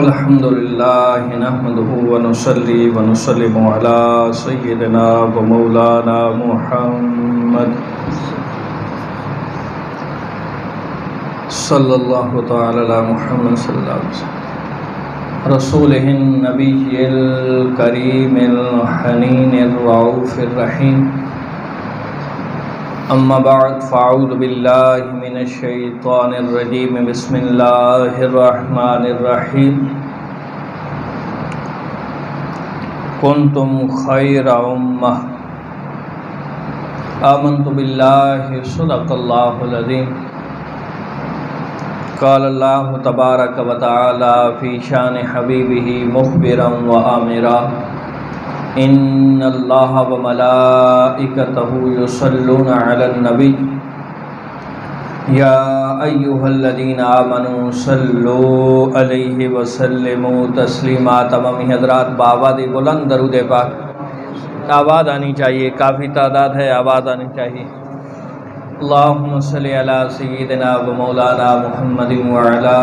الحمد لله نحمده ونصلي ونسلم على سيدنا ومولانا محمد صلى الله تعالى على محمد صلى الله عليه وسلم رسوله النبي الكريم الحنين الرؤوف الرحيم اما بعد فاعوذ بالله من الشيطان الرجيم بسم الله الرحمن الرحيم كنتم خير أمة آمنت بالله صدق الله العظيم قال الله تبارك وتعالى في شان حبيبه مخبرا وآمرا ان اللہ وملائکتہ یصلون علی النبی یا ایہا الذین آمنوا صلوا علیہ وسلموا تسلیما۔ تمام حضرات بآواز بلند درود پاک، آواز آنی چاہیے، کافی تعداد ہے، آواز آنی چاہیے۔ اللہم صلی علی سیدنا و مولانا محمد وعلی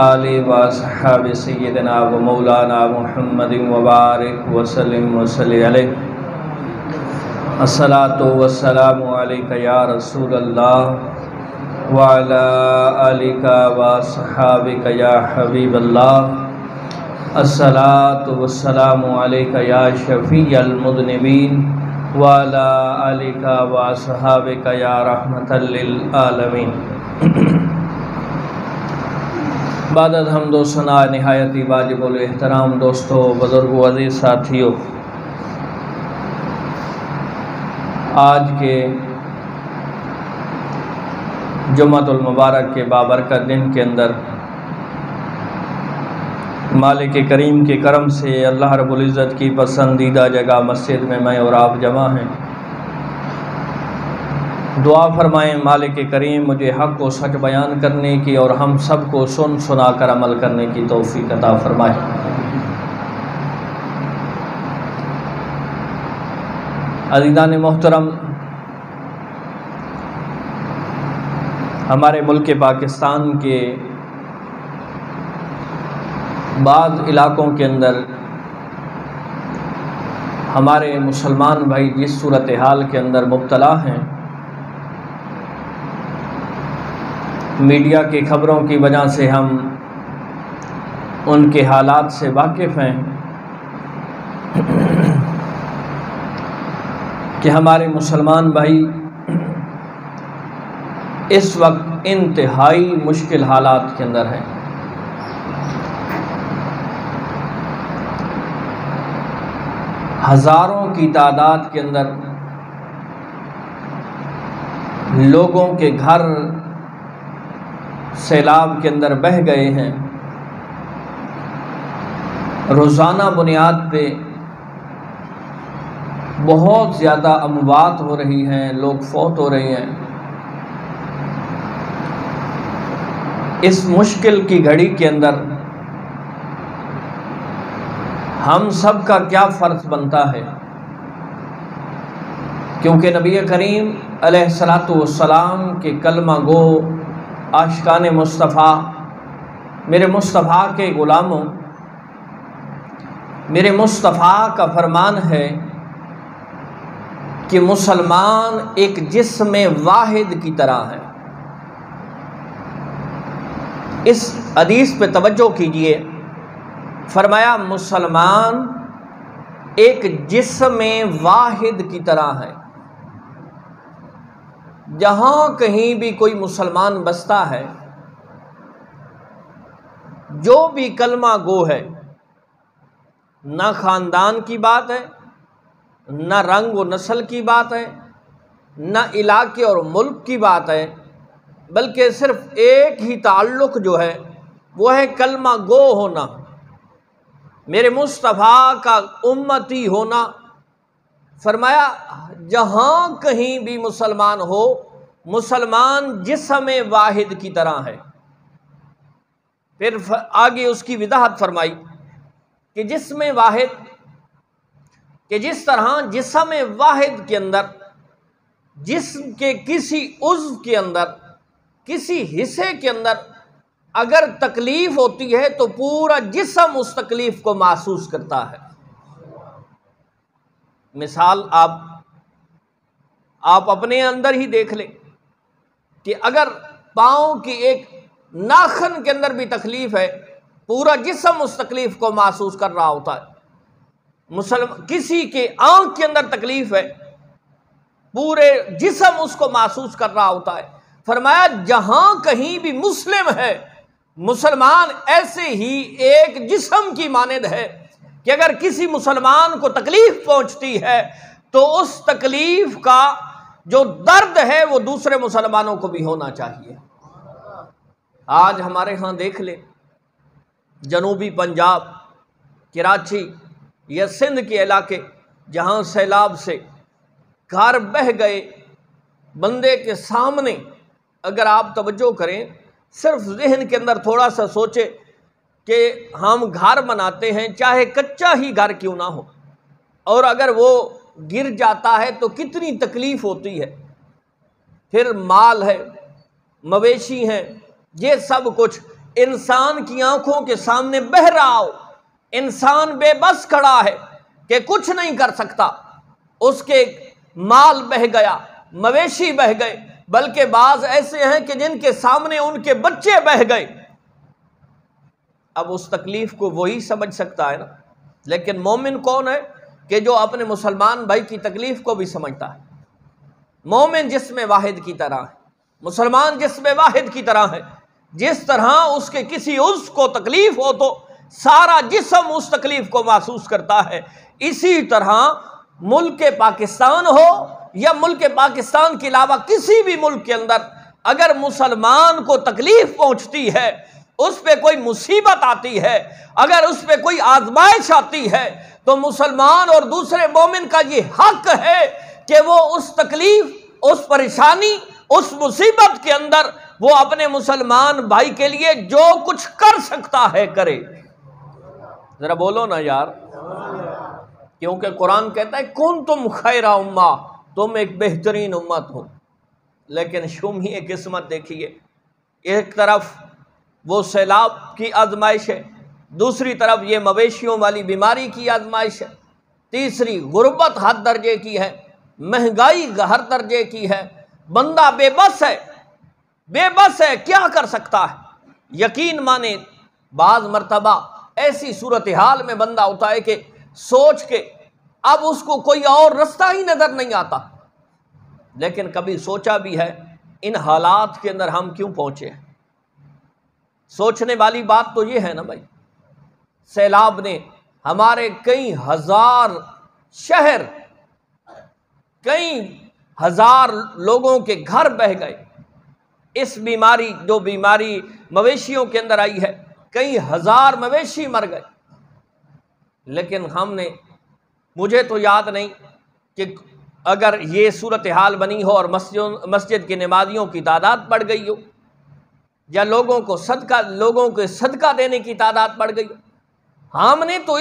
آل و اصحاب سیدنا و مولانا محمد وبارک وسلم وصلی علیہ۔ الصلاۃ والسلام علیک یا رسول اللہ وعلی آلک و اصحابک یا حبیب اللہ۔ الصلاۃ والسلام علیک یا شفیع المذنبین وعلی آلک و اصحابک یا رحمۃ للعالمین۔ بعد از حمد و ثنا نہایت واجب الاحترام دوستو، بزرگو، عزیز ساتھیو، آج کے جمعۃ المبارک کے بابرکت دن کے اندر مالک کریم کے کرم سے اللہ رب العزت کی پسندیدہ جگہ مسجد میں اور آپ جمع ہیں۔ دعا فرمائیں مالک کریم مجھے حق و سچ بیان کرنے کی اور ہم سب کو سن سنا کر عمل کرنے کی توفیق عطا فرمائے۔ عزیزان محترم، ہمارے ملک پاکستان کے بعض علاقوں کے اندر ہمارے مسلمان بھائی جس صورتحال کے اندر مبتلا ہیں، میڈیا کی خبروں کی وجہ سے ہم ان کے حالات سے واقف ہیں کہ ہمارے مسلمان بھائی اس وقت انتہائی مشکل حالات کے اندر ہیں۔ ہزاروں کی تعداد کے اندر لوگوں کے گھر سیلاب کے اندر بہہ گئے ہیں۔ روزانہ بنیاد پہ بہت زیادہ اموات ہو رہی ہیں، لوگ فوت ہو رہے ہیں۔ اس مشکل کی گھڑی کے اندر ہم سب کا کیا فرض بنتا ہے؟ کیونکہ نبی کریم علیہ الصلاۃ والسلام کے کلمہ گو عاشقان مصطفیٰ، میرے مصطفیٰ کے غلاموں، میرے مصطفیٰ کا فرمان ہے کہ مسلمان ایک جسم واحد کی طرح ہے۔ اس حدیث پہ توجہ کیجئے، فرمایا مسلمان ایک جسم واحد کی طرح ہے۔ جہاں کہیں بھی کوئی مسلمان بستا ہے، جو بھی کلمہ گو ہے، نہ خاندان کی بات ہے، نہ رنگ و نسل کی بات ہے، نہ علاقے اور ملک کی بات ہے، بلکہ صرف ایک ہی تعلق جو ہے وہ ہے کلمہ گو ہونا، میرے مصطفیٰ کا امتی ہونا۔ فرمایا جہاں کہیں بھی مسلمان ہو، مسلمان جسم واحد کی طرح ہے۔ پھر آگے اس کی وضاحت فرمائی کہ جسم واحد، کہ جس طرح جسم واحد کے اندر جسم کے کسی عضو کے اندر، کسی حصے کے اندر اگر تکلیف ہوتی ہے تو پورا جسم اس تکلیف کو محسوس کرتا ہے۔ مثال آپ اپنے اندر ہی دیکھ لیں کہ اگر پاؤں کی ایک ناخن کے اندر بھی تکلیف ہے، پورا جسم اس تکلیف کو محسوس کر رہا ہوتا ہے۔ کسی کے آنکھ کے اندر تکلیف ہے، پورے جسم اس کو محسوس کر رہا ہوتا ہے۔ فرمایا جہاں کہیں بھی مسلم ہے، مسلمان ایسے ہی ایک جسم کی مانند ہے کہ اگر کسی مسلمان کو تکلیف پہنچتی ہے تو اس تکلیف کا جو درد ہے وہ دوسرے مسلمانوں کو بھی ہونا چاہیے۔ آج ہمارے ہاں دیکھ لیں، جنوبی پنجاب، کراچی یا سندھ کے علاقے جہاں سیلاب سے گھر بہہ گئے، بندے کے سامنے اگر آپ توجہ کریں، صرف ذہن کے اندر تھوڑا سا سوچے کہ ہم گھر بناتے ہیں، چاہے کچا ہی گھر کیوں نہ ہو، اور اگر وہ گر جاتا ہے تو کتنی تکلیف ہوتی ہے۔ پھر مال ہے، مویشی ہیں، یہ سب کچھ انسان کی آنکھوں کے سامنے بہہ رہا ہو، انسان بے بس کھڑا ہے کہ کچھ نہیں کر سکتا، اس کے مال بہہ گیا، مویشی بہہ گئے، بلکہ بعض ایسے ہیں کہ جن کے سامنے ان کے بچے بہہ گئے۔ اب اس تکلیف کو وہی سمجھ سکتا ہے نا، لیکن مومن کون ہے کہ جو اپنے مسلمان بھائی کی تکلیف کو بھی سمجھتا ہے۔ مومن جسم واحد کی طرح ہے، مسلمان جسم واحد کی طرح ہے، جس طرح اس کے کسی عضو کو تکلیف ہو تو سارا جسم اس تکلیف کو محسوس کرتا ہے، اسی طرح ملک پاکستان ہو یا ملک پاکستان کے علاوہ کسی بھی ملک کے اندر اگر مسلمان کو تکلیف پہنچتی ہے، اس پہ کوئی مصیبت آتی ہے، اگر اس پہ کوئی آزمائش آتی ہے، تو مسلمان اور دوسرے مومن کا یہ حق ہے کہ وہ اس تکلیف، اس پریشانی، اس مصیبت کے اندر وہ اپنے مسلمان بھائی کے لیے جو کچھ کر سکتا ہے کرے۔ ذرا بولو نا یار، کیونکہ قرآن کہتا ہے کنتم خیر امہ، تم ایک بہترین امت ہو۔ لیکن شم ہی ایک قسمت دیکھیے، ایک طرف وہ سیلاب کی آزمائش ہے، دوسری طرف یہ مویشیوں والی بیماری کی آزمائش ہے، تیسری غربت حد درجے کی ہے، مہنگائی ہر درجے کی ہے، بندہ بے بس ہے، بے بس ہے، کیا کر سکتا ہے؟ یقین مانے بعض مرتبہ ایسی صورتحال میں بندہ ہوتا ہے کہ سوچ کے اب اس کو کوئی اور رستہ ہی نظر نہیں آتا، لیکن کبھی سوچا بھی ہے ان حالات کے اندر ہم کیوں پہنچے ہیں؟ سوچنے والی بات تو یہ ہے نا بھائی، سیلاب نے ہمارے کئی ہزار شہر، کئی ہزار لوگوں کے گھر بہہ گئے، اس بیماری جو بیماری مویشیوں کے اندر آئی ہے، کئی ہزار مویشی مر گئے، لیکن ہم نے، مجھے تو یاد نہیں کہ اگر یہ صورتحال بنی ہو اور مسجد کے نمازیوں کی تعداد بڑھ گئی ہو یا لوگوں کو صدقہ دینے کی تعداد بڑھ گئی ہو، ہم نے تو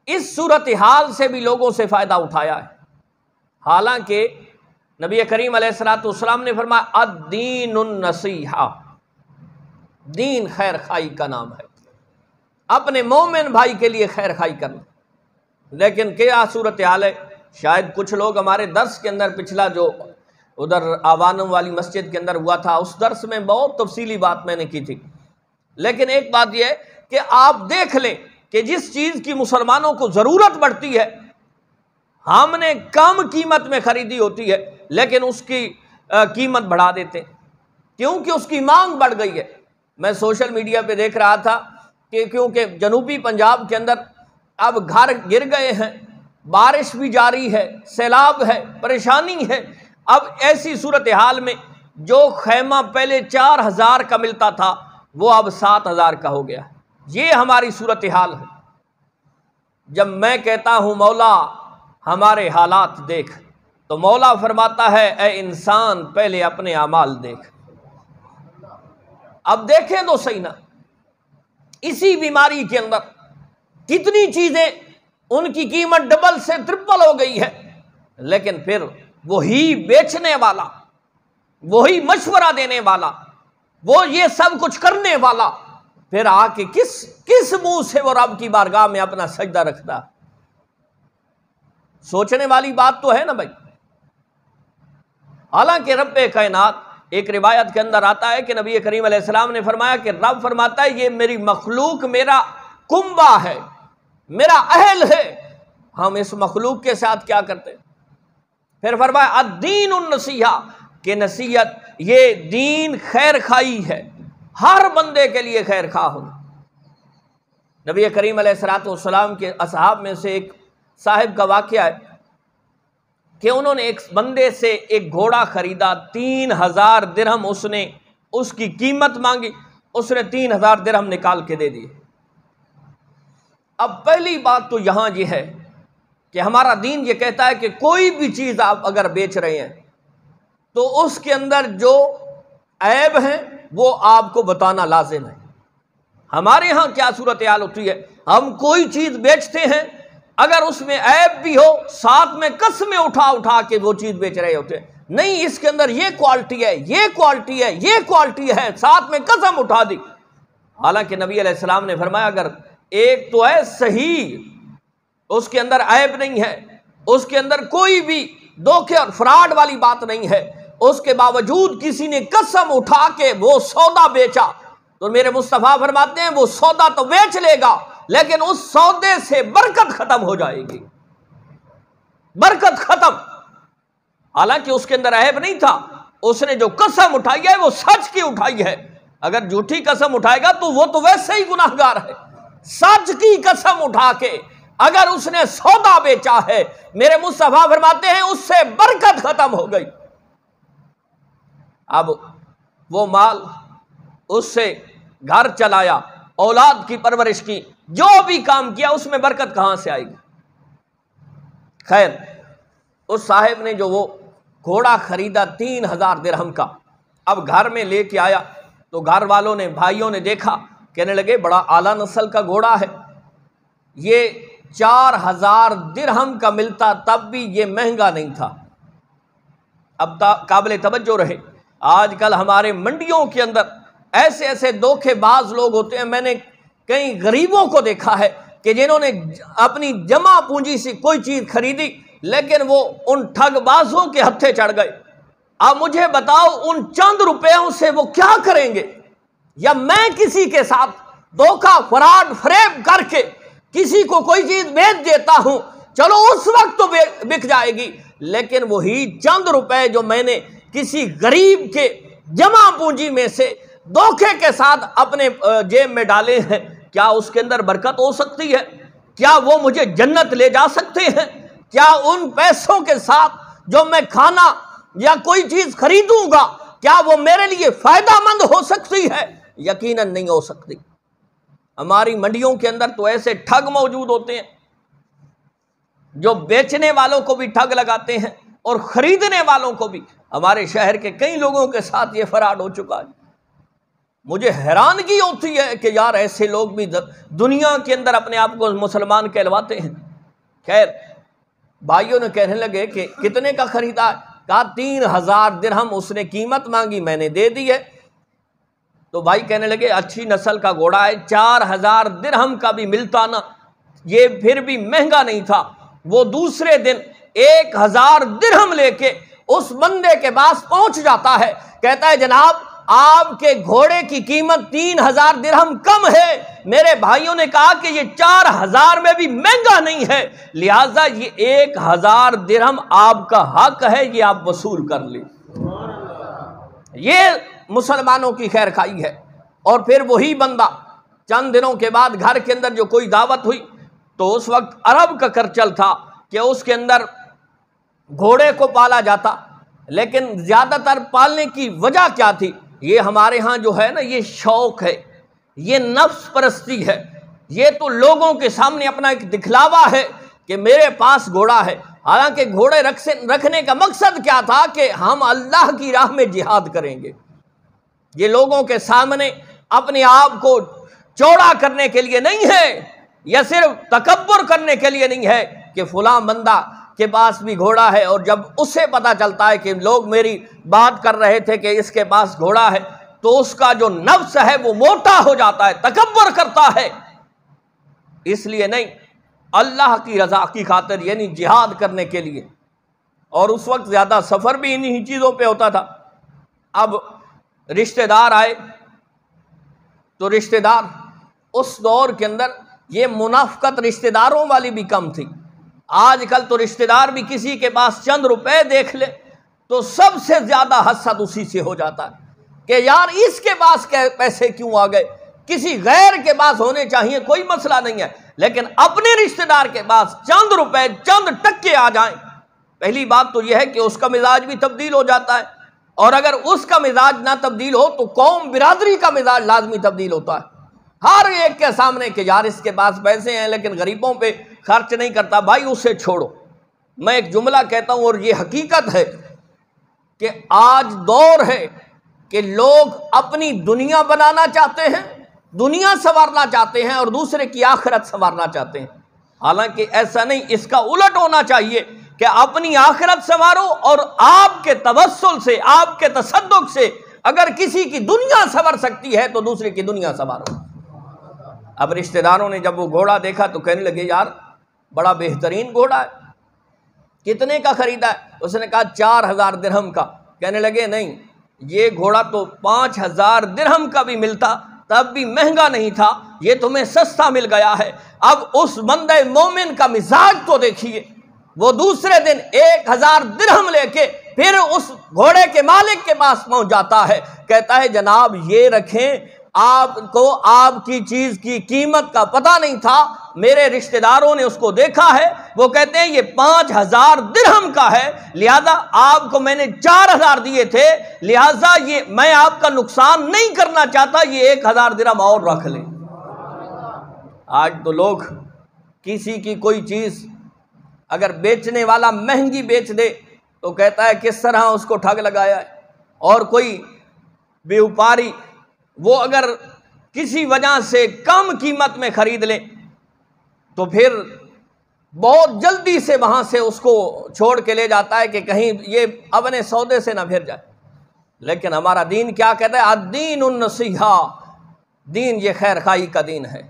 اس صورتحال سے بھی لوگوں سے فائدہ اٹھایا ہے۔ حالانکہ نبی کریم علیہ الصلوۃ والسلام نے فرمایا الدین النصیحہ، دین خیر خائی کا نام ہے، اپنے مومن بھائی کے لیے خیر خائی کرنا۔ لیکن کیا صورتحال ہے، شاید کچھ لوگ ہمارے درس کے اندر، پچھلا جو ادھر آوانم والی مسجد کے اندر ہوا تھا، اس درس میں بہت تفصیلی بات میں نے کی تھی، لیکن ایک بات یہ ہے کہ آپ دیکھ لیں کہ جس چیز کی مسلمانوں کو ضرورت پڑتی ہے، ہم نے کم قیمت میں خریدی ہوتی ہے لیکن اس کی قیمت بڑھا دیتے ہیں کیونکہ اس کی مانگ بڑھ گئی ہے۔ میں سوشل میڈیا پہ دیکھ رہا تھا کہ کیونکہ جنوبی پنجاب کے اندر اب گھر گر گئے ہیں، بارش بھی جاری ہے، سیلاب ہے، پریشانی ہے، اب ایسی صورتحال میں جو خیمہ پہلے 4000 کا ملتا تھا وہ اب 7000 کا ہو گیا۔ یہ ہماری صورتحال ہے۔ جب میں کہتا ہوں مولا ہمارے حالات دیکھ، تو مولا فرماتا ہے اے انسان پہلے اپنے اعمال دیکھ۔ اب دیکھیں تو صحیح نا، اسی بیماری کے اندر کتنی چیزیں ان کی قیمت ڈبل سے ٹرپل ہو گئی ہے، لیکن پھر وہی بیچنے والا، وہی مشورہ دینے والا، وہ یہ سب کچھ کرنے والا پھر آ کے کس منہ سے وہ رب کی بارگاہ میں اپنا سجدہ رکھتا؟ سوچنے والی بات تو ہے نا بھائی۔ حالانکہ رب کائنات، ایک روایت کے اندر آتا ہے کہ نبی کریم علیہ السلام نے فرمایا کہ رب فرماتا ہے یہ میری مخلوق میرا کنبہ ہے، میرا اہل ہے، ہم اس مخلوق کے ساتھ کیا کرتے؟ پھر فرمایا الدین النصیحہ، کہ نصیحت، یہ دین خیر خواہی ہے، ہر بندے کے لیے خیر خواہ ہونا۔ نبی کریم علیہ السلام کے اصحاب میں سے ایک صاحب کا واقعہ ہے کہ انہوں نے ایک بندے سے ایک گھوڑا خریدا، 3000 درہم اس کی قیمت مانگی، اس نے 3000 درہم نکال کے دے دیے۔ اب پہلی بات تو یہاں یہ ہے کہ ہمارا دین یہ کہتا ہے کہ کوئی بھی چیز آپ اگر بیچ رہے ہیں تو اس کے اندر جو عیب ہیں وہ آپ کو بتانا لازم ہے۔ ہمارے ہاں کیا صورتحال ہوتی ہے، ہم کوئی چیز بیچتے ہیں، اگر اس میں عیب بھی ہو ساتھ میں قسمیں اٹھا کے وہ چیز بیچ رہے ہوتے ہیں، نہیں اس کے اندر یہ کوالٹی ہے، یہ کوالٹی ہے، یہ کوالٹی ہے، ساتھ میں قسم اٹھا دی۔ حالانکہ نبی علیہ السلام نے فرمایا اگر ایک تو ہے صحیح، اس کے اندر عیب نہیں ہے، اس کے اندر کوئی بھی دھوکے اور فراڈ والی بات نہیں ہے، اس کے باوجود کسی نے قسم اٹھا کے وہ سودا بیچا، تو میرے مصطفیٰ فرماتے ہیں وہ سودا تو بیچ لے گا لیکن اس سودے سے برکت ختم ہو جائے گی، برکت ختم۔ حالانکہ اس کے اندر عیب نہیں تھا، اس نے جو قسم اٹھائی ہے وہ سچ کی اٹھائی ہے۔ اگر جھوٹی قسم اٹھائے گا تو وہ تو ویسے ہی گناہگار ہے۔ سچ کی قسم اٹھا کے اگر اس نے سودا بیچا ہے، میرے مصطفیٰ فرماتے ہیں اس سے برکت ختم ہو گئی۔ اب وہ مال اس سے گھر چلایا، اولاد کی پرورش کی، جو بھی کام کیا، اس میں برکت کہاں سے آئے گی؟ خیر، اس صاحب نے جو وہ گھوڑا خریدا 3000 درہم کا، اب گھر میں لے کے آیا تو گھر والوں نے، بھائیوں نے دیکھا، کہنے لگے بڑا اعلیٰ نسل کا گھوڑا ہے، یہ 4000 درہم کا ملتا تب بھی یہ مہنگا نہیں تھا۔ اب قابل توجہ رہے، آج کل ہمارے منڈیوں کے اندر ایسے ایسے دھوکے باز لوگ ہوتے ہیں۔ میں نے کئی غریبوں کو دیکھا ہے کہ جنہوں نے اپنی جمع پونجی سے کوئی چیز خریدی لیکن وہ ان ٹھگ بازوں کے ہتھے چڑھ گئے۔ اب مجھے بتاؤ ان چند روپیوں سے وہ کیا کریں گے؟ یا میں کسی کے ساتھ دھوکہ فراڈ فریب کر کے کسی کو کوئی چیز بیچ دیتا ہوں، چلو اس وقت تو بک جائے گی، لیکن وہی چند روپے جو میں نے کسی غریب کے جمع پونجی میں سے دھوکے کے ساتھ اپنے جیب میں ڈالے ہیں، کیا اس کے اندر برکت ہو سکتی ہے؟ کیا وہ مجھے جنت لے جا سکتے ہیں؟ کیا ان پیسوں کے ساتھ جو میں کھانا یا کوئی چیز خریدوں گا کیا وہ میرے لیے فائدہ مند ہو سکتی ہے؟ یقیناً نہیں ہو سکتی۔ ہماری منڈیوں کے اندر تو ایسے ٹھگ موجود ہوتے ہیں جو بیچنے والوں کو بھی ٹھگ لگاتے ہیں اور خریدنے والوں کو بھی۔ ہمارے شہر کے کئی لوگوں کے ساتھ یہ فراڈ ہو چکا ہے۔ مجھے حیرانگی ہوتی ہے کہ یار ایسے لوگ بھی دنیا کے اندر اپنے آپ کو مسلمان کہلواتے ہیں۔ خیر، بھائیوں نے کہنے لگے کہ کتنے کا خریدا ہے؟ کہا 3000 درہم اس نے قیمت مانگی، میں نے دے دی ہے۔ تو بھائی کہنے لگے اچھی نسل کا گھوڑا ہے، 4000 درہم کا بھی ملتا نا، یہ پھر بھی مہنگا نہیں تھا۔ وہ دوسرے دن 1000 درہم لے کے اس بندے کے پاس پہنچ جاتا ہے، کہتا ہے جناب آپ کے گھوڑے کی قیمت 3000 درہم کم ہے، میرے بھائیوں نے کہا کہ یہ 4000 میں بھی مہنگا نہیں ہے، لہٰذا یہ 1000 درہم آپ کا حق ہے، یہ آپ وصول کر لیں۔ یہ مسلمانوں کی خیر خواہی ہے۔ اور پھر وہی بندہ چند دنوں کے بعد گھر کے اندر جو کوئی دعوت ہوئی تو اس وقت عرب کا کلچر تھا کہ اس کے اندر گھوڑے کو پالا جاتا، لیکن زیادہ تر پالنے کی وجہ کیا تھی؟ یہ ہمارے ہاں جو ہے نا یہ شوق ہے، یہ نفس پرستی ہے، یہ تو لوگوں کے سامنے اپنا ایک دکھلاوا ہے کہ میرے پاس گھوڑا ہے۔ حالانکہ گھوڑے رکھنے کا مقصد کیا تھا کہ ہم اللہ کی راہ میں جہاد کریں گے۔ یہ لوگوں کے سامنے اپنے آپ کو چوڑا کرنے کے لیے نہیں ہے، یا صرف تکبر کرنے کے لیے نہیں ہے کہ فلاں بندہ کے پاس بھی گھوڑا ہے، اور جب اسے پتا چلتا ہے کہ لوگ میری بات کر رہے تھے کہ اس کے پاس گھوڑا ہے تو اس کا جو نفس ہے وہ موٹا ہو جاتا ہے، تکبر کرتا ہے۔ اس لیے نہیں، اللہ کی رضا کی خاطر یعنی جہاد کرنے کے لیے۔ اور اس وقت زیادہ سفر بھی انہی چیزوں پہ ہوتا تھا۔ اب رشتہ دار آئے تو رشتہ دار اس دور کے اندر یہ منافقت رشتہ داروں والی بھی کم تھی۔ آج کل تو رشتہ دار بھی کسی کے پاس چند روپے دیکھ لے تو سب سے زیادہ حسد اسی سے ہو جاتا ہے کہ یار اس کے پاس پیسے کیوں آ گئے، کسی غیر کے پاس ہونے چاہیے، کوئی مسئلہ نہیں ہے، لیکن اپنے رشتہ دار کے پاس چند روپے چند ٹکے آ جائیں، پہلی بات تو یہ ہے کہ اس کا مزاج بھی تبدیل ہو جاتا ہے، اور اگر اس کا مزاج نہ تبدیل ہو تو قوم برادری کا مزاج لازمی تبدیل ہوتا ہے۔ ہر ایک کے سامنے کہ یار اس کے پاس پیسے ہیں لیکن غریبوں پہ خرچ نہیں کرتا، بھائی اسے چھوڑو۔ میں ایک جملہ کہتا ہوں اور یہ حقیقت ہے کہ آج دور ہے کہ لوگ اپنی دنیا بنانا چاہتے ہیں، دنیا سنوارنا چاہتے ہیں اور دوسرے کی آخرت سنوارنا چاہتے ہیں، حالانکہ ایسا نہیں، اس کا الٹ ہونا چاہیے کہ اپنی آخرت سنوارو اور آپ کے توسل سے، آپ کے تصدق سے اگر کسی کی دنیا سنور سکتی ہے تو دوسرے کی دنیا سنوارو۔ اب رشتہ داروں نے جب وہ گھوڑا دیکھا تو کہنے لگے یار بڑا بہترین گھوڑا ہے، کتنے کا خریدا ہے؟ اس نے کہا 4000 درہم کا۔ کہنے لگے نہیں، یہ گھوڑا تو 5000 درہم کا بھی ملتا تب بھی مہنگا نہیں تھا، یہ تمہیں سستا مل گیا ہے۔ اب اس بندے مومن کا مزاج تو دیکھیے، وہ دوسرے دن 1000 درہم لے کے پھر اس گھوڑے کے مالک کے پاس پہنچ جاتا ہے، کہتا ہے جناب یہ رکھیں، آپ کو آپ کی چیز کی قیمت کا پتہ نہیں تھا، میرے رشتہ داروں نے اس کو دیکھا ہے، وہ کہتے ہیں یہ 5000 درہم کا ہے، لہذا آپ کو میں نے 4000 دیے تھے، لہذا یہ میں آپ کا نقصان نہیں کرنا چاہتا، یہ 1000 درہم اور رکھ لیں۔ آج تو لوگ کسی کی کوئی چیز اگر بیچنے والا مہنگی بیچ دے تو کہتا ہے کس طرح اس کو ٹھگ لگایا ہے، اور کوئی بیوپاری وہ اگر کسی وجہ سے کم قیمت میں خرید لے تو پھر بہت جلدی سے وہاں سے اس کو چھوڑ کے لے جاتا ہے کہ کہیں یہ اپنے سودے سے نہ پھر جائے۔ لیکن ہمارا دین کیا کہتا ہے؟ الدین النصیحہ، دین یہ خیر خواہی کا دین ہے،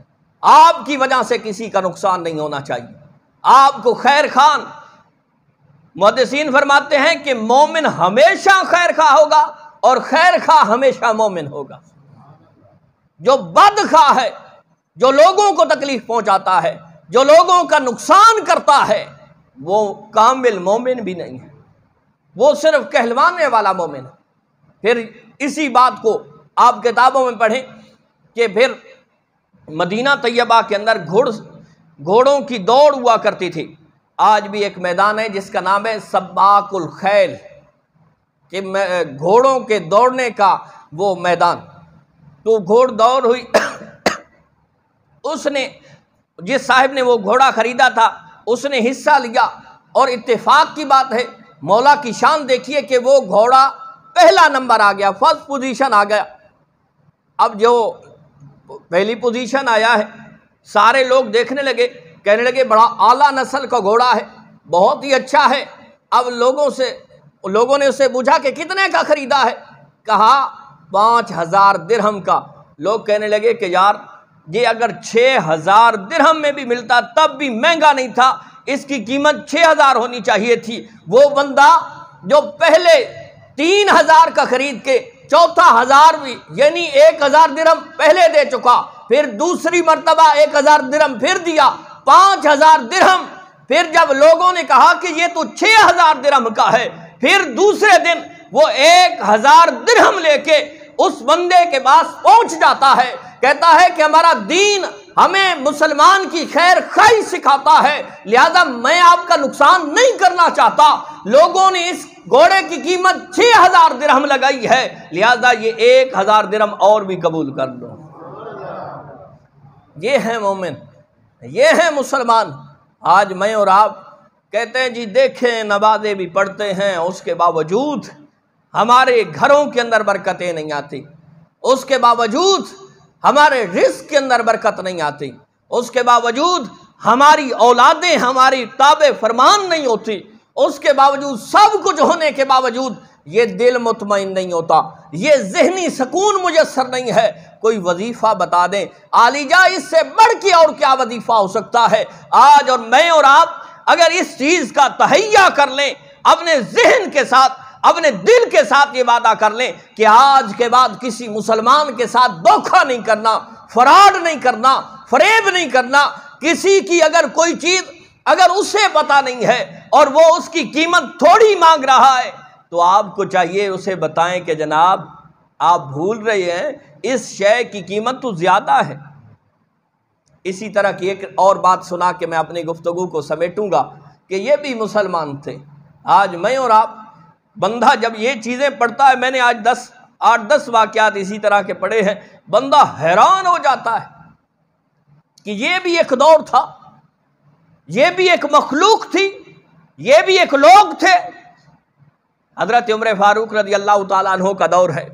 آپ کی وجہ سے کسی کا نقصان نہیں ہونا چاہیے، آپ کو خیر خان۔ محدثین فرماتے ہیں کہ مومن ہمیشہ خیر خواہ ہوگا اور خیر خواہ ہمیشہ مومن ہوگا۔ جو بدخواہ ہے، جو لوگوں کو تکلیف پہنچاتا ہے، جو لوگوں کا نقصان کرتا ہے، وہ کامل مومن بھی نہیں ہے، وہ صرف کہلوانے والا مومن ہے۔ پھر اسی بات کو آپ کتابوں میں پڑھیں کہ پھر مدینہ طیبہ کے اندر گھوڑوں کی دوڑ ہوا کرتی تھی۔ آج بھی ایک میدان ہے جس کا نام ہے سباق الخیل، کہ گھوڑوں کے دوڑنے کا وہ میدان۔ تو گھوڑ دوڑ ہوئی، اس نے جس صاحب نے وہ گھوڑا خریدا تھا اس نے حصہ لیا، اور اتفاق کی بات ہے، مولا کی شان دیکھیے کہ وہ گھوڑا پہلا نمبر آ گیا، فرسٹ پوزیشن آ گیا۔ اب جو پہلی پوزیشن آیا ہے سارے لوگ دیکھنے لگے، کہنے لگے بڑا اعلیٰ نسل کا گھوڑا ہے، بہت ہی اچھا ہے۔ اب لوگوں نے اسے پوچھا کہ کتنے کا خریدا ہے؟ کہا 5000 درہم کا۔ لوگ کہنے لگے کہ یار یہ اگر 6000 درہم میں بھی ملتا تب بھی مہنگا نہیں تھا، اس کی قیمت 6000 ہونی چاہیے تھی۔ وہ بندہ جو پہلے 3000 کا خرید کے چوتھا 1000 بھی یعنی 1000 درہم پہلے دے چکا، پھر دوسری مرتبہ 1000 درہم پھر دیا، 5000 درہم۔ پھر جب لوگوں نے کہا کہ یہ تو 6000 درہم کا ہے، پھر دوسرے دن وہ 1000 درہم لے کے اس بندے کے پاس پہنچ جاتا ہے، کہتا ہے کہ ہمارا دین ہمیں مسلمان کی خیر خواہی سکھاتا ہے، لہذا میں آپ کا نقصان نہیں کرنا چاہتا۔ لوگوں نے اس گھوڑے کی قیمت 6000 درہم لگائی ہے، لہذا یہ 1000 درہم اور بھی قبول کر لو۔ یہ ہے مومن، یہ ہے مسلمان۔ آج میں اور آپ کہتے ہیں جی دیکھیں نمازیں بھی پڑھتے ہیں، اس کے باوجود ہمارے گھروں کے اندر برکتیں نہیں آتی، اس کے باوجود ہمارے رزق کے اندر برکت نہیں آتی، اس کے باوجود ہماری اولادیں ہماری تابع فرمان نہیں ہوتی، اس کے باوجود سب کچھ ہونے کے باوجود یہ دل مطمئن نہیں ہوتا، یہ ذہنی سکون میسر نہیں ہے۔ کوئی وظیفہ بتا دیں عالی جا، اس سے بڑھ کے اور کیا وظیفہ ہو سکتا ہے؟ آج اور میں اور آپ اگر اس چیز کا تہیہ کر لیں، اپنے ذہن کے ساتھ، اپنے دل کے ساتھ یہ وعدہ کر لیں کہ آج کے بعد کسی مسلمان کے ساتھ دھوکہ نہیں کرنا، فراڈ نہیں کرنا، فریب نہیں کرنا، کسی کی اگر کوئی چیز اگر اسے پتہ نہیں ہے اور وہ اس کی قیمت تھوڑی مانگ رہا ہے تو آپ کو چاہیے اسے بتائیں کہ جناب آپ بھول رہے ہیں، اس شے کی قیمت تو زیادہ ہے۔ اسی طرح کی ایک اور بات سنا کے میں اپنی گفتگو کو سمیٹوں گا کہ یہ بھی مسلمان تھے۔ آج میں اور آپ بندہ جب یہ چیزیں پڑھتا ہے، میں نے آج 8-10 واقعات اسی طرح کے پڑھے ہیں، بندہ حیران ہو جاتا ہے کہ یہ بھی ایک دور تھا، یہ بھی ایک مخلوق تھی، یہ بھی ایک لوگ تھے۔ حضرت عمر فاروق رضی اللہ تعالیٰ عنہ کا دور ہے،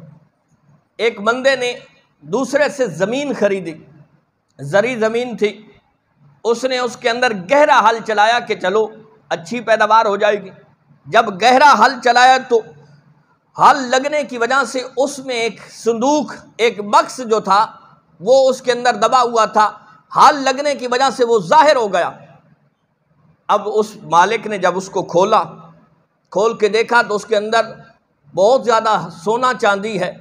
ایک بندے نے دوسرے سے زمین خریدی، زرعی زمین تھی، اس نے اس کے اندر گہرا ہل چلایا کہ چلو اچھی پیداوار ہو جائے گی۔ جب گہرا ہل چلایا تو ہل لگنے کی وجہ سے اس میں ایک صندوق، ایک بکس جو تھا وہ اس کے اندر دبا ہوا تھا، ہل لگنے کی وجہ سے وہ ظاہر ہو گیا۔ اب اس مالک نے جب اس کو کھول کے دیکھا تو اس کے اندر بہت زیادہ سونا چاندی ہے،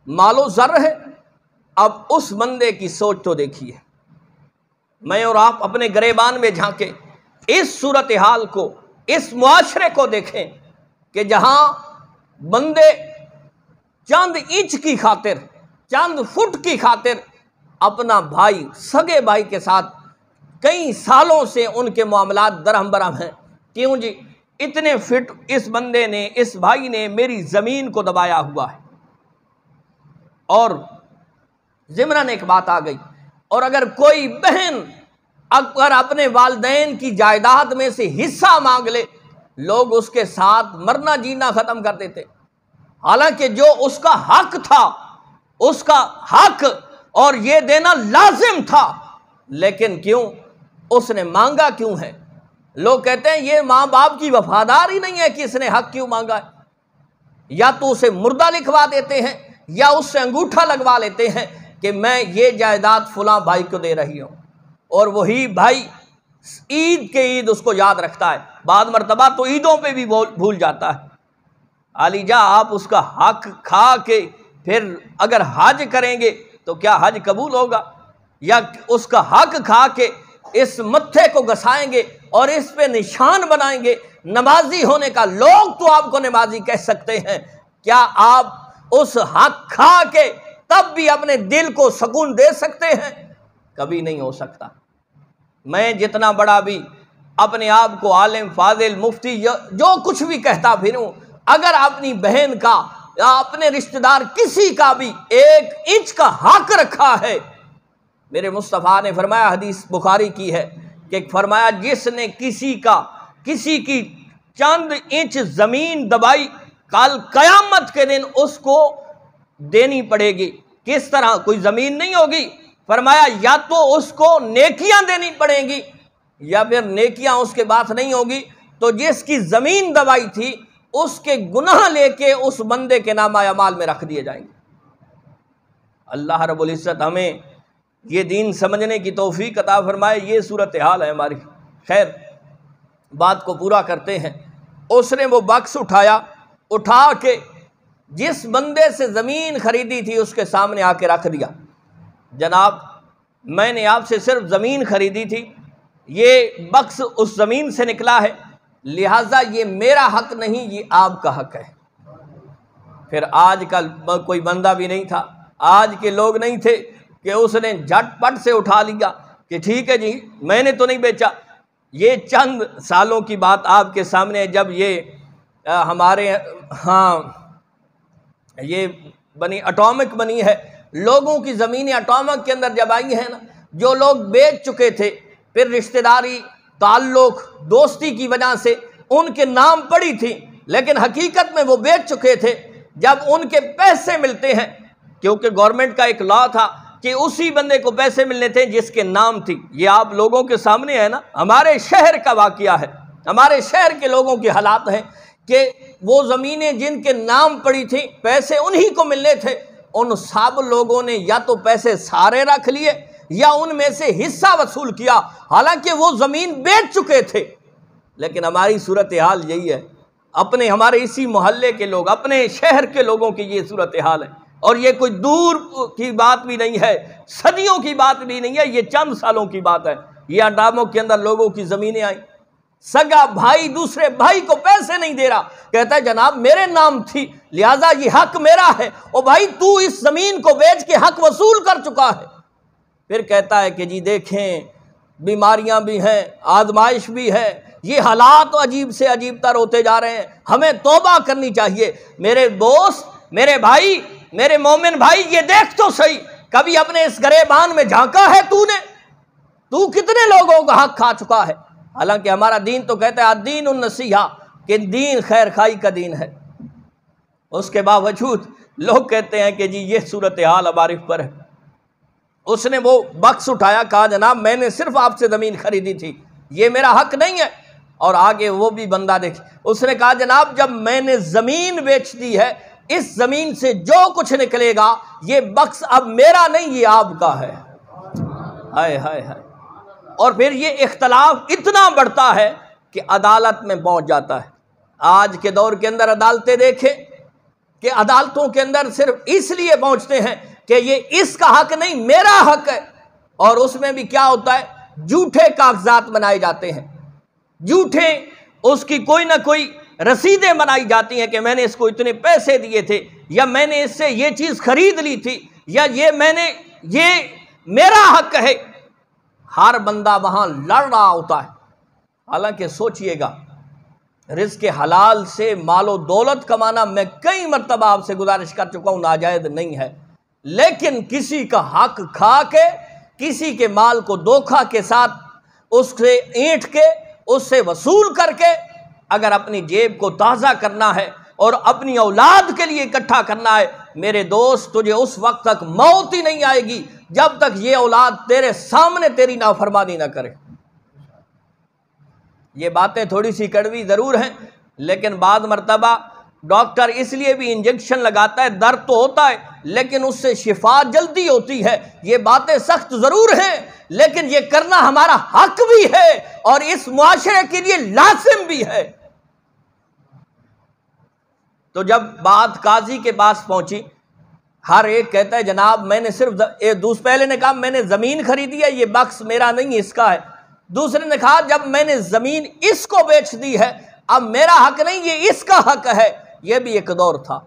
مال و زر ہے۔ اب اس بندے کی سوچ تو دیکھیے، میں اور آپ اپنے گریبان میں جھانکیں، اس صورتحال کو، اس معاشرے کو دیکھیں کہ جہاں بندے چند انچ کی خاطر، چند فٹ کی خاطر اپنا بھائی، سگے بھائی کے ساتھ کئی سالوں سے ان کے معاملات درہم برہم ہیں۔ کیوں جی؟ اتنے فٹ اس بندے نے، اس بھائی نے میری زمین کو دبایا ہوا ہے۔ اور ضمناً ایک بات آ گئی، اور اگر کوئی بہن اگر اپنے والدین کی جائیداد میں سے حصہ مانگ لے، لوگ اس کے ساتھ مرنا جینا ختم کر دیتے، حالانکہ جو اس کا حق تھا، اس کا حق اور یہ دینا لازم تھا، لیکن کیوں اس نے مانگا کیوں ہے؟ لوگ کہتے ہیں یہ ماں باپ کی وفادار ہی نہیں ہے کہ اس نے حق کیوں مانگا ہے۔ یا تو اسے مردہ لکھوا دیتے ہیں یا اس سے انگوٹھا لگوا لیتے ہیں کہ میں یہ جائیداد فلاں بھائی کو دے رہی ہوں، اور وہی بھائی عید کے عید اس کو یاد رکھتا ہے، بعد مرتبہ تو عیدوں پہ بھی بھول جاتا ہے۔ علی جا آپ اس کا حق کھا کے پھر اگر حج کریں گے تو کیا حج قبول ہوگا؟ یا اس کا حق کھا کے اس متھے کو گھسائیں گے اور اس پہ نشان بنائیں گے نمازی ہونے کا؟ لوگ تو آپ کو نمازی کہہ سکتے ہیں، کیا آپ اس حق کھا کے تب بھی اپنے دل کو سکون دے سکتے ہیں؟ کبھی نہیں ہو سکتا۔ میں جتنا بڑا بھی اپنے آپ کو عالم، فاضل، مفتی جو کچھ بھی کہتا پھروں، اگر اپنی بہن کا یا اپنے رشتہ دار کسی کا بھی 1 انچ کا حق رکھا ہے، میرے مصطفیٰ نے فرمایا، حدیث بخاری کی ہے کہ فرمایا جس نے کسی کی چند انچ زمین دبائی، کل قیامت کے دن اس کو دینی پڑے گی۔ کس طرح؟ کوئی زمین نہیں ہوگی، فرمایا یا تو اس کو نیکیاں دینی پڑیں گی یا پھر نیکیاں اس کے بعد نہیں ہوگی، تو جس کی زمین دبائی تھی اس کے گناہ لے کے اس بندے کے نامہ اعمال میں رکھ دیے جائیں گے۔ اللہ رب العزت ہمیں یہ دین سمجھنے کی توفیق عطا فرمائے۔ یہ صورتحال ہے ہماری۔ خیر، بات کو پورا کرتے ہیں۔ اس نے وہ بکس اٹھا کے جس بندے سے زمین خریدی تھی اس کے سامنے آ کے رکھ دیا۔ جناب میں نے آپ سے صرف زمین خریدی تھی، یہ بکس اس زمین سے نکلا ہے، لہٰذا یہ میرا حق نہیں، یہ آپ کا حق ہے۔ پھر آج کل کوئی بندہ بھی نہیں تھا، آج کے لوگ نہیں تھے کہ اس نے جھٹ پٹ سے اٹھا لیا کہ ٹھیک ہے جی میں نے تو نہیں بیچا۔ یہ چند سالوں کی بات آپ کے سامنے ہے، جب یہ ہمارے ہاں یہ اٹامک بنی ہے، لوگوں کی زمینیں اٹامک کے اندر جب آئی ہیں نا، جو لوگ بیچ چکے تھے، پھر رشتہ داری، تعلق، دوستی کی وجہ سے ان کے نام پڑی تھی، لیکن حقیقت میں وہ بیچ چکے تھے۔ جب ان کے پیسے ملتے ہیں، کیونکہ گورنمنٹ کا ایک لا تھا کہ اسی بندے کو پیسے ملنے تھے جس کے نام تھی۔ یہ آپ لوگوں کے سامنے ہے نا، ہمارے شہر کا واقعہ ہے، ہمارے شہر کے لوگوں کے حالات ہیں کہ وہ زمینیں جن کے نام پڑی تھیں پیسے انہی کو ملنے تھے، ان سب لوگوں نے یا تو پیسے سارے رکھ لیے یا ان میں سے حصہ وصول کیا، حالانکہ وہ زمین بیچ چکے تھے۔ لیکن ہماری صورتحال یہی ہے، ہمارے اسی محلے کے لوگ، اپنے شہر کے لوگوں کی یہ صورتحال ہے، اور یہ کوئی دور کی بات بھی نہیں ہے، صدیوں کی بات بھی نہیں ہے، یہ چند سالوں کی بات ہے۔ یہ اڈاموں کے اندر لوگوں کی زمینیں آئیں، سگا بھائی دوسرے بھائی کو پیسے نہیں دے رہا، کہتا ہے جناب میرے نام تھی لہذا یہ حق میرا ہے، اور بھائی تو اس زمین کو بیچ کے حق وصول کر چکا ہے۔ پھر کہتا ہے کہ جی دیکھیں بیماریاں بھی ہیں، آزمائش بھی ہے، یہ حالات عجیب سے عجیب تر ہوتے جا رہے ہیں، ہمیں توبہ کرنی چاہیے۔ میرے دوست، میرے بھائی، میرے مومن بھائی، یہ دیکھ تو صحیح، کبھی اپنے اس گریبان میں جھانکا ہے تو کتنے لوگوں کا حق کھا چکا ہے؟ حالانکہ ہمارا دین تو کہتا ہے الدین النصیحہ، کہ دین خیر خائی کا دین ہے۔ اس کے باوجود لوگ کہتے ہیں کہ جی یہ صورتحال اب عارف پر ہے۔ اس نے وہ بکس اٹھایا، کہا جناب میں نے صرف آپ سے زمین خریدی تھی، یہ میرا حق نہیں ہے۔ اور آگے وہ بھی بندہ دیکھ، اس نے کہا جناب جب میں نے زمین بیچ دی ہے، اس زمین سے جو کچھ نکلے گا یہ بکس اب میرا نہیں، یہ آپ کا ہے۔ ہائے ہائے ہائے۔ اور پھر یہ اختلاف اتنا بڑھتا ہے کہ عدالت میں پہنچ جاتا ہے۔ آج کے دور کے اندر عدالتیں دیکھیں کہ عدالتوں کے اندر صرف اس لیے پہنچتے ہیں کہ یہ اس کا حق نہیں میرا حق ہے، اور اس میں بھی کیا ہوتا ہے، جھوٹے کاغذات بنائے جاتے ہیں، جھوٹے اس کی کوئی نہ کوئی رسیدیں بنائی جاتی ہیں کہ میں نے اس کو اتنے پیسے دیے تھے، یا میں نے اس سے یہ چیز خرید لی تھی، یا یہ میرا حق ہے۔ ہر بندہ وہاں لڑ رہا ہوتا ہے۔ حالانکہ سوچئے گا، رزق حلال سے مال و دولت کمانا، میں کئی مرتبہ آپ سے گزارش کر چکا ہوں، ناجائز نہیں ہے، لیکن کسی کا حق کھا کے، کسی کے مال کو دھوکہ کے ساتھ اس سے اینٹ کے، اس سے وصول کر کے اگر اپنی جیب کو تازہ کرنا ہے اور اپنی اولاد کے لیے اکٹھا کرنا ہے، میرے دوست تجھے اس وقت تک موت ہی نہیں آئے گی جب تک یہ اولاد تیرے سامنے تیری نافرمانی نہ کرے۔ یہ باتیں تھوڑی سی کڑوی ضرور ہیں، لیکن بعض مرتبہ ڈاکٹر اس لیے بھی انجیکشن لگاتا ہے، درد تو ہوتا ہے لیکن اس سے شفا جلدی ہوتی ہے۔ یہ باتیں سخت ضرور ہیں لیکن یہ کرنا ہمارا حق بھی ہے اور اس معاشرے کے لیے لازم بھی ہے۔ تو جب بات قاضی کے پاس پہنچی، ہر ایک کہتا ہے جناب میں نے صرف پہلے نے کہا میں نے زمین خریدی ہے، یہ بکس میرا نہیں اس کا ہے۔ دوسرے نے کہا جب میں نے زمین اس کو بیچ دی ہے اب میرا حق نہیں، یہ اس کا حق ہے۔ یہ بھی ایک دور تھا۔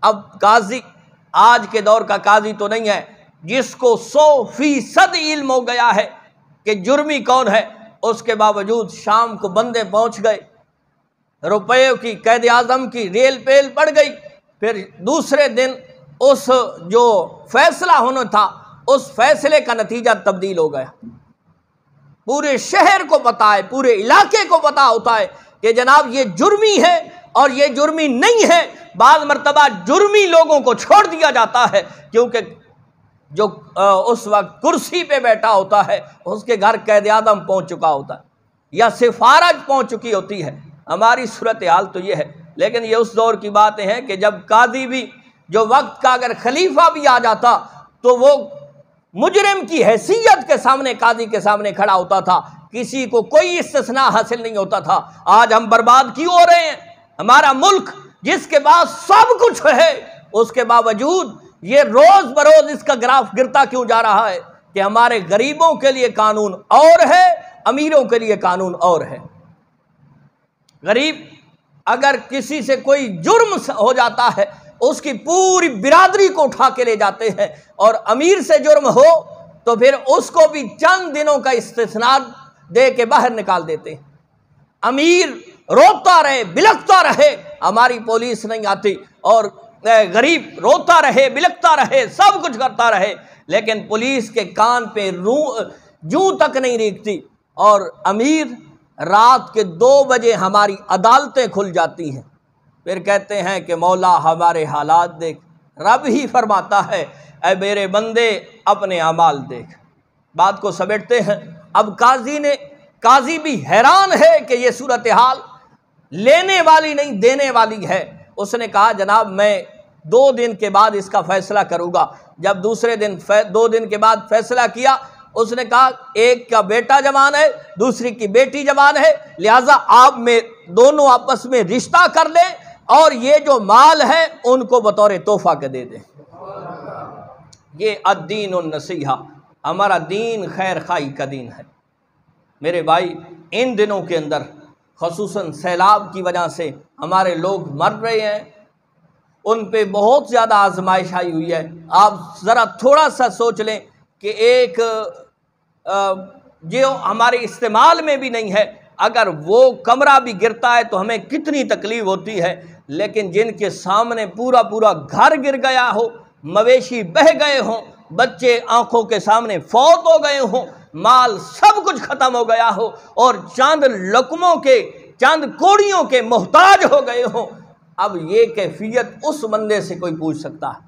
اب قاضی آج کے دور کا قاضی تو نہیں ہے جس کو 100% علم ہو گیا ہے کہ جرمی کون ہے، اس کے باوجود شام کو بندے پہنچ گئے، روپے کی قید اعظم کی ریل پیل پڑ گئی، پھر دوسرے دن اس جو فیصلہ ہونا تھا اس فیصلے کا نتیجہ تبدیل ہو گیا۔ پورے شہر کو پتا ہے، پورے علاقے کو پتا ہوتا ہے کہ جناب یہ جرمی ہے اور یہ جرمی نہیں ہے۔ بعض مرتبہ جرمی لوگوں کو چھوڑ دیا جاتا ہے کیونکہ جو اس وقت کرسی پہ بیٹھا ہوتا ہے اس کے گھر قید اعظم پہنچ چکا ہوتا ہے یا سفارت پہنچ چکی ہوتی ہے۔ ہماری صورتحال تو یہ ہے، لیکن یہ اس دور کی باتیں ہیں کہ جب قاضی بھی جو وقت کا اگر خلیفہ بھی آ جاتا تو وہ مجرم کی حیثیت کے سامنے قاضی کے سامنے کھڑا ہوتا تھا، کسی کو کوئی استثناء حاصل نہیں ہوتا تھا۔ آج ہم برباد کیوں ہو رہے ہیں؟ ہمارا ملک جس کے پاس سب کچھ ہے اس کے باوجود یہ روز بروز اس کا گراف گرتا کیوں جا رہا ہے کہ ہمارے غریبوں کے لیے قانون اور ہے، امیروں کے لیے قانون اور ہے۔ غریب اگر کسی سے کوئی جرم ہو جاتا ہے اس کی پوری برادری کو اٹھا کے لے جاتے ہیں، اور امیر سے جرم ہو تو پھر اس کو بھی چند دنوں کا استثناء دے کے باہر نکال دیتے ہیں۔ امیر روتا رہے بلکتا رہے، ہماری پولیس نہیں آتی، اور غریب روتا رہے بلکتا رہے سب کچھ کرتا رہے، لیکن پولیس کے کان پہ جوں تک نہیں ریکھتی، اور امیر رات کے 2 بجے ہماری عدالتیں کھل جاتی ہیں، پھر کہتے ہیں کہ مولا ہمارے حالات دیکھ۔ رب ہی فرماتا ہے اے میرے بندے اپنے اعمال دیکھ۔ بات کو سمیٹتے ہیں۔ اب قاضی بھی حیران ہے کہ یہ صورتحال، لینے والی نہیں دینے والی ہے۔ اس نے کہا جناب میں 2 دن کے بعد اس کا فیصلہ کروں گا۔ جب دوسرے دن 2 دن کے بعد فیصلہ کیا، اس نے کہا ایک کا بیٹا جوان ہے، دوسری کی بیٹی جوان ہے، لہٰذا آپ میں دونوں آپس میں رشتہ کر لیں اور یہ جو مال ہے ان کو بطور تحفہ کے دے دیں۔ یہ الدین النصیحہ، ہمارا دین خیر خواہی کا دین ہے۔ میرے بھائی، ان دنوں کے اندر خصوصاً سیلاب کی وجہ سے ہمارے لوگ مر رہے ہیں، ان پہ بہت زیادہ آزمائش آئی ہوئی ہے۔ آپ ذرا تھوڑا سا سوچ لیں کہ ایک جو ہمارے استعمال میں بھی نہیں ہے، اگر وہ کمرہ بھی گرتا ہے تو ہمیں کتنی تکلیف ہوتی ہے، لیکن جن کے سامنے پورا پورا گھر گر گیا ہو، مویشی بہہ گئے ہوں، بچے آنکھوں کے سامنے فوت ہو گئے ہوں، مال سب کچھ ختم ہو گیا ہو اور چند لقموں کے، چند کوڑیوں کے محتاج ہو گئے ہوں، اب یہ کیفیت اس بندے سے کوئی پوچھ سکتا ہے؟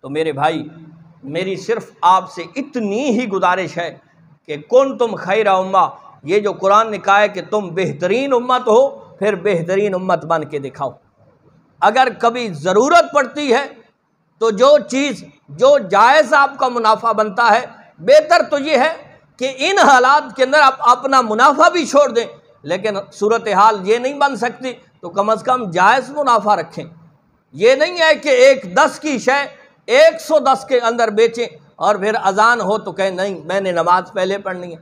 تو میرے بھائی، میری صرف آپ سے اتنی ہی گزارش ہے کہ کنتم خیر امہ، یہ جو قرآن نے کہا ہے کہ تم بہترین امت ہو، پھر بہترین امت بن کے دکھاؤ۔ اگر کبھی ضرورت پڑتی ہے تو جو چیز جو جائز آپ کا منافع بنتا ہے، بہتر تو یہ ہے کہ ان حالات کے اندر آپ اپنا منافع بھی چھوڑ دیں، لیکن صورتحال یہ نہیں بن سکتی تو کم از کم جائز منافع رکھیں۔ یہ نہیں ہے کہ ایک 10 کی شے 110 کے اندر بیچیں اور پھر اذان ہو تو کہیں نہیں میں نے نماز پہلے پڑھنی ہے۔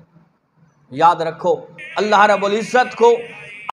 یاد رکھو، اللہ رب العزت کو